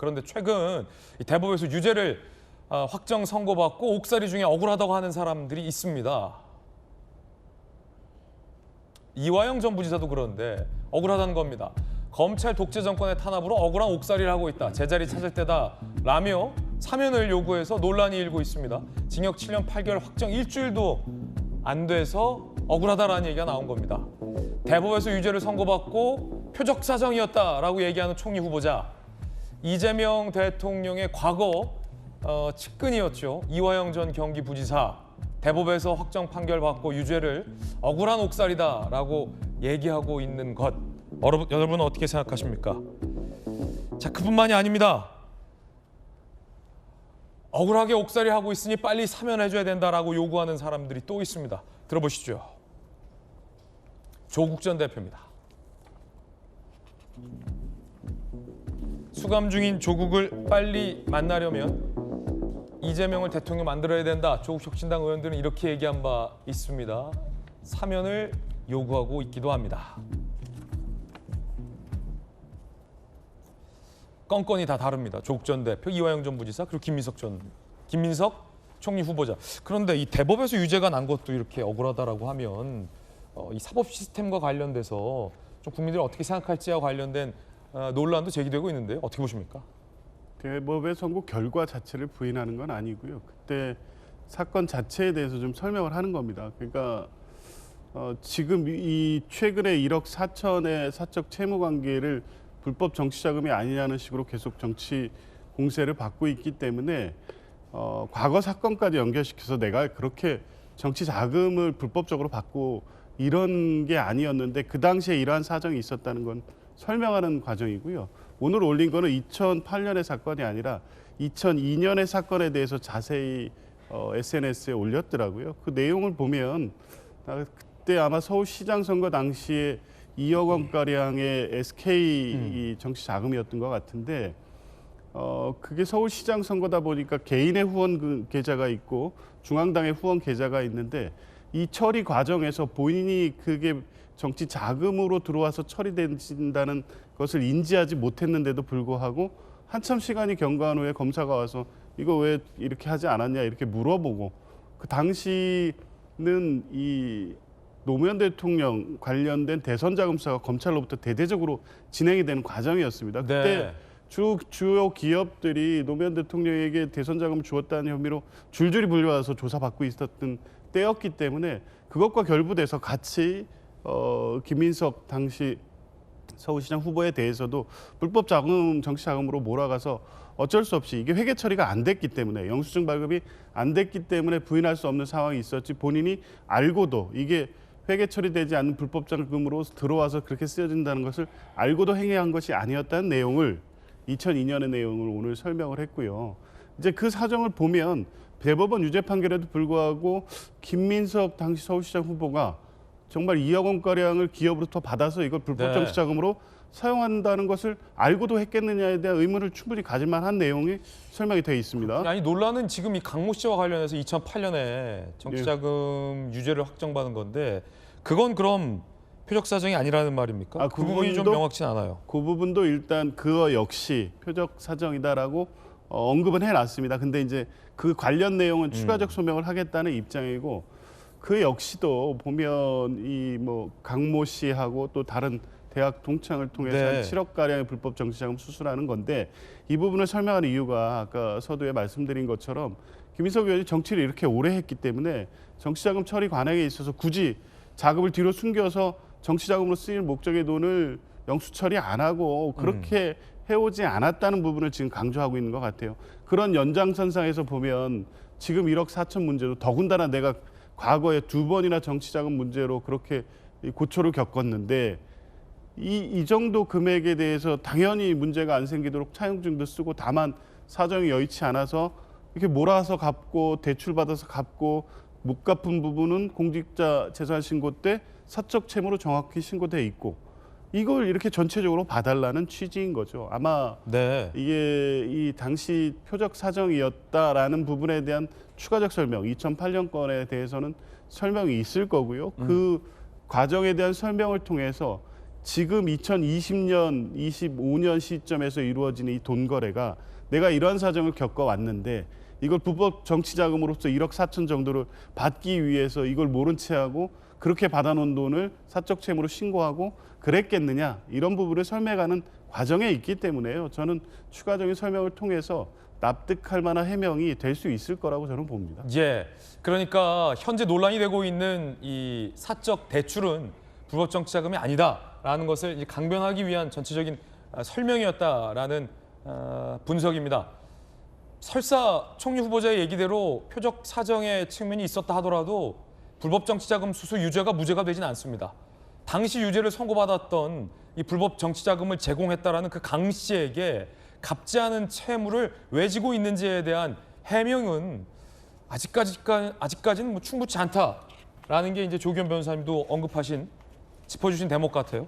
그런데 최근 이 대법에서 유죄를 확정 선고받고 옥살이 중에 억울하다고 하는 사람들이 있습니다. 이화영 전 부지사도 그런데 억울하다는 겁니다. 검찰 독재 정권의 탄압으로 억울한 옥살이를 하고 있다. 제자리 찾을 때다 라며 사면을 요구해서 논란이 일고 있습니다. 징역 7년 8개월 확정 일주일도 안 돼서 억울하다라는 얘기가 나온 겁니다. 대법에서 유죄를 선고받고 표적 사정이었다라고 얘기하는 총리 후보자. 이재명 대통령의 과거 측근이었죠. 이화영 전 경기부지사. 대법에서 확정 판결 받고 유죄를 억울한 옥살이다라고 얘기하고 있는 것. 여러분은 어떻게 생각하십니까? 자, 그뿐만이 아닙니다. 억울하게 옥살이 하고 있으니 빨리 사면해줘야 된다라고 요구하는 사람들이 또 있습니다. 들어보시죠. 조국 전 대표입니다. 수감 중인 조국을 빨리 만나려면 이재명을 대통령 만들어야 된다. 조국 혁신당 의원들은 이렇게 얘기한 바 있습니다. 사면을 요구하고 있기도 합니다. 건건이 다 다릅니다. 조국 전 대표, 이화영 전 부지사, 그리고 김민석 총리 후보자. 그런데 이 대법에서 유죄가 난 것도 이렇게 억울하다라고 하면 이 사법 시스템과 관련돼서 좀 국민들이 어떻게 생각할지와 관련된 논란도 제기되고 있는데요. 어떻게 보십니까? 대법의 선고 결과 자체를 부인하는 건 아니고요. 그때 사건 자체에 대해서 좀 설명을 하는 겁니다. 그러니까 지금 이 최근에 1억 4천의 사적 채무 관계를 불법 정치 자금이 아니냐는 식으로 계속 정치 공세를 받고 있기 때문에 과거 사건까지 연결시켜서 내가 그렇게 정치 자금을 불법적으로 받고 이런 게 아니었는데 그 당시에 이러한 사정이 있었다는 건 설명하는 과정이고요. 오늘 올린 거는 2008년의 사건이 아니라 2002년의 사건에 대해서 자세히 SNS에 올렸더라고요. 그 내용을 보면 그때 아마 서울시장 선거 당시에 2억 원가량의 SK 정치 자금이었던 것 같은데 그게 서울시장 선거다 보니까 개인의 후원 계좌가 있고 중앙당의 후원 계좌가 있는데 이 처리 과정에서 본인이 그게 정치 자금으로 들어와서 처리된다는 것을 인지하지 못했는데도 불구하고 한참 시간이 경과한 후에 검사가 와서 이거 왜 이렇게 하지 않았냐 이렇게 물어보고 그 당시는 이 노무현 대통령 관련된 대선 자금 수사가 검찰로부터 대대적으로 진행이 되는 과정이었습니다. 그때 주요 기업들이 노무현 대통령에게 대선 자금을 주었다는 혐의로 줄줄이 불려와서 조사받고 있었던 때였기 때문에 그것과 결부돼서 같이 김민석 당시 서울시장 후보에 대해서도 불법 자금, 정치 자금으로 몰아가서 어쩔 수 없이 이게 회계 처리가 안 됐기 때문에 영수증 발급이 안 됐기 때문에 부인할 수 없는 상황이 있었지 본인이 알고도 이게 회계 처리되지 않는 불법 자금으로 들어와서 그렇게 쓰여진다는 것을 알고도 행위한 것이 아니었다는 내용을 2002년의 내용을 오늘 설명을 했고요. 이제 그 사정을 보면 대법원 유죄 판결에도 불구하고 김민석 당시 서울시장 후보가 정말 2억 원가량을 기업으로부터 받아서 이걸 불법 정치 자금으로 사용한다는 것을 알고도 했겠느냐에 대한 의문을 충분히 가질 만한 내용이 설명이 되어 있습니다. 아니 논란은 지금 이 강모 씨와 관련해서 2008년에 정치자금 유죄를 확정받은 건데 그건 그럼 표적 사정이 아니라는 말입니까? 그 부분이 좀 명확치 않아요. 그 부분도 일단 그거 역시 표적 사정이다라고 언급은 해놨습니다. 근데 이제 그 관련 내용은 추가적 소명을 하겠다는 입장이고 그 역시도 보면 이 뭐 강모 씨하고 또 다른 대학 동창을 통해서 한 7억 가량의 불법 정치자금 수수라는 건데 이 부분을 설명하는 이유가 아까 서두에 말씀드린 것처럼 김민석 의원이 정치를 이렇게 오래 했기 때문에 정치자금 처리 관행에 있어서 굳이 자금을 뒤로 숨겨서 정치자금으로 쓰일 목적의 돈을 영수 처리 안 하고 그렇게 해오지 않았다는 부분을 지금 강조하고 있는 것 같아요. 그런 연장선상에서 보면 지금 1억 4천 문제도 더군다나 내가 과거에 2번이나 정치자금 문제로 그렇게 고초를 겪었는데 이 정도 금액에 대해서 당연히 문제가 안 생기도록 차용증도 쓰고 다만 사정이 여의치 않아서 이렇게 몰아서 갚고 대출받아서 갚고 못 갚은 부분은 공직자 재산 신고 때 사적 채무로 정확히 신고돼 있고 이걸 이렇게 전체적으로 봐달라는 취지인 거죠. 아마 이게 이 당시 표적 사정이었다라는 부분에 대한 추가적 설명, 2008년 건에 대해서는 설명이 있을 거고요. 그 과정에 대한 설명을 통해서 지금 2020년, 25년 시점에서 이루어지는 이 돈 거래가 내가 이러한 사정을 겪어왔는데 이걸 불법 정치 자금으로서 1억 4천 정도를 받기 위해서 이걸 모른 채 하고 그렇게 받아놓은 돈을 사적 채무로 신고하고 그랬겠느냐 이런 부분을 설명하는 과정에 있기 때문에요. 저는 추가적인 설명을 통해서 납득할 만한 해명이 될 수 있을 거라고 저는 봅니다. 예, 그러니까 현재 논란이 되고 있는 이 사적 대출은 불법 정치 자금이 아니다라는 것을 이제 강변하기 위한 전체적인 설명이었다라는 분석입니다. 설사 총리 후보자의 얘기대로 표적 사정의 측면이 있었다 하더라도 불법 정치 자금 수수 유죄가 무죄가 되진 않습니다. 당시 유죄를 선고받았던 이 불법 정치 자금을 제공했다라는 그 강 씨에게 갚지 않은 채무를 왜 지고 있는지에 대한 해명은 아직까지는 뭐 충분치 않다라는 게 이제 조기현 변호사님도 언급하신 짚어주신 대목 같아요.